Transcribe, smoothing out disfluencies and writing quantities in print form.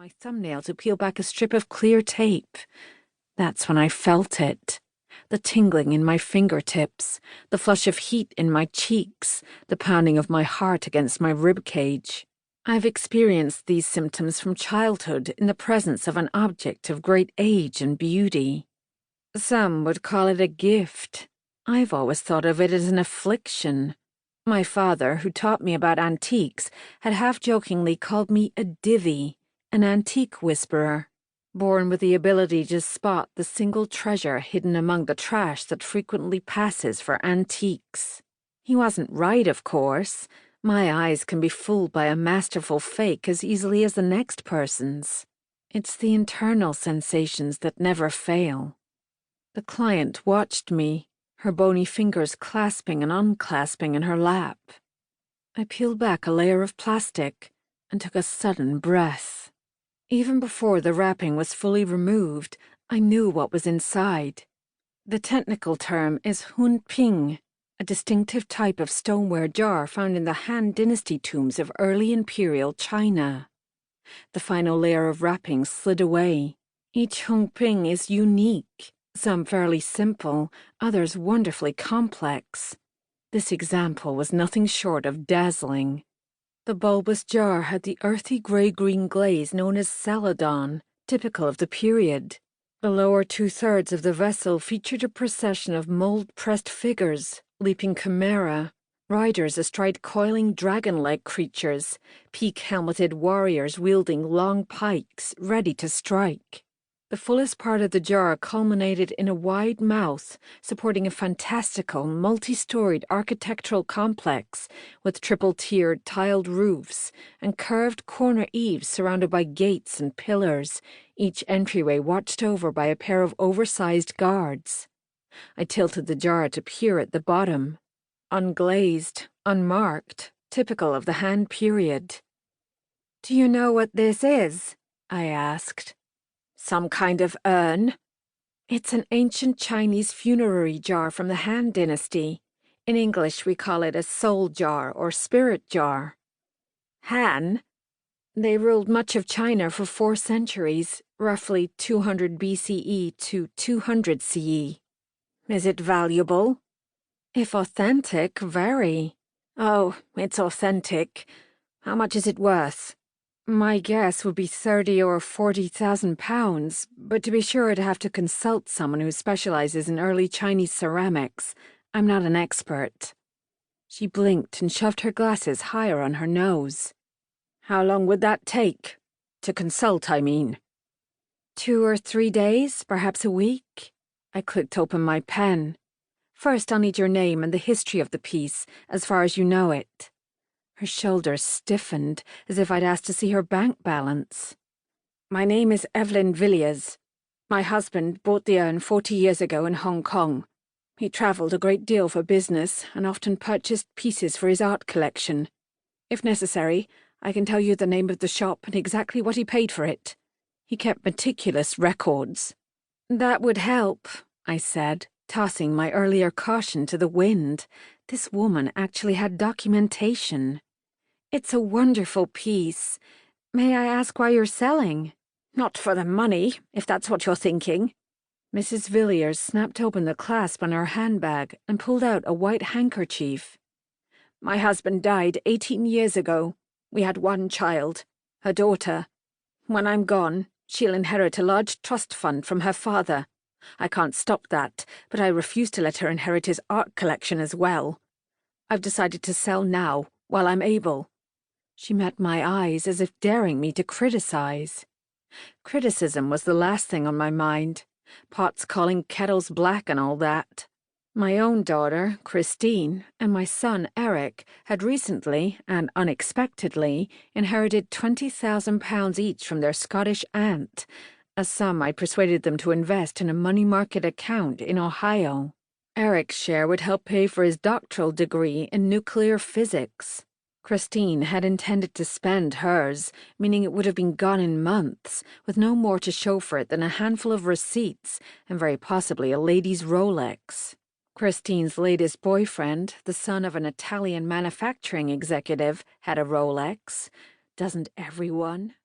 my thumbnail to peel back a strip of clear tape. That's when I felt it. The tingling in my fingertips, the flush of heat in my cheeks, the pounding of my heart against my rib cage. I've experienced these symptoms from childhood in the presence of an object of great age and beauty. Some would call it a gift. I've always thought of it as an affliction. My father, who taught me about antiques, had half-jokingly called me a divvy, an antique whisperer, born with the ability to spot the single treasure hidden among the trash that frequently passes for antiques. He wasn't right, of course. My eyes can be fooled by a masterful fake as easily as the next person's. It's the internal sensations that never fail. The client watched me, her bony fingers clasping and unclasping in her lap. I peeled back a layer of plastic and took a sudden breath. Even before the wrapping was fully removed, I knew what was inside. The technical term is hun ping, a distinctive type of stoneware jar found in the Han Dynasty tombs of early imperial China. The final layer of wrapping slid away. Each hun ping is unique. Some fairly simple, others wonderfully complex. This example was nothing short of dazzling. The bulbous jar had the earthy grey-green glaze known as celadon, typical of the period. The lower two-thirds of the vessel featured a procession of mould-pressed figures, leaping chimera, riders astride coiling dragon-like creatures, peak-helmeted warriors wielding long pikes, ready to strike. The fullest part of the jar culminated in a wide mouth supporting a fantastical, multi-storied architectural complex with triple-tiered tiled roofs and curved corner eaves surrounded by gates and pillars, each entryway watched over by a pair of oversized guards. I tilted the jar to peer at the bottom. Unglazed, unmarked, typical of the Han period. "Do you know what this is?" I asked. "Some kind of urn?" "It's an ancient Chinese funerary jar from the Han Dynasty. In English we call it a soul jar or spirit jar." "Han?" "They ruled much of China for 4 centuries, roughly 200 BCE to 200 CE. "Is it valuable?" "If authentic, very." "Oh, it's authentic. How much is it worth?" "My guess would be 30 or 40,000 pounds, but to be sure I'd have to consult someone who specializes in early Chinese ceramics. I'm not an expert." She blinked and shoved her glasses higher on her nose. "How long would that take? To consult, I mean." 2 or 3 days, perhaps a week." I clicked open my pen. "First, I'll need your name and the history of the piece, as far as you know it." Her shoulders stiffened, as if I'd asked to see her bank balance. "My name is Evelyn Villiers. My husband bought the urn 40 years ago in Hong Kong. He travelled a great deal for business and often purchased pieces for his art collection. If necessary, I can tell you the name of the shop and exactly what he paid for it. He kept meticulous records." "That would help," I said, tossing my earlier caution to the wind. This woman actually had documentation. "It's a wonderful piece. May I ask why you're selling?" "Not for the money, if that's what you're thinking." Mrs. Villiers snapped open the clasp on her handbag and pulled out a white handkerchief. "My husband died 18 years ago. We had 1 child, a daughter. When I'm gone, she'll inherit a large trust fund from her father. I can't stop that, but I refuse to let her inherit his art collection as well. I've decided to sell now, while I'm able." She met my eyes as if daring me to criticize. Criticism was the last thing on my mind. Pots calling kettles black and all that. My own daughter, Christine, and my son, Eric, had recently, and unexpectedly, inherited £20,000 each from their Scottish aunt, a sum I persuaded them to invest in a money market account in Ohio. Eric's share would help pay for his doctoral degree in nuclear physics. Christine had intended to spend hers, meaning it would have been gone in months, with no more to show for it than a handful of receipts and very possibly a lady's Rolex. Christine's latest boyfriend, the son of an Italian manufacturing executive, had a Rolex. Doesn't everyone?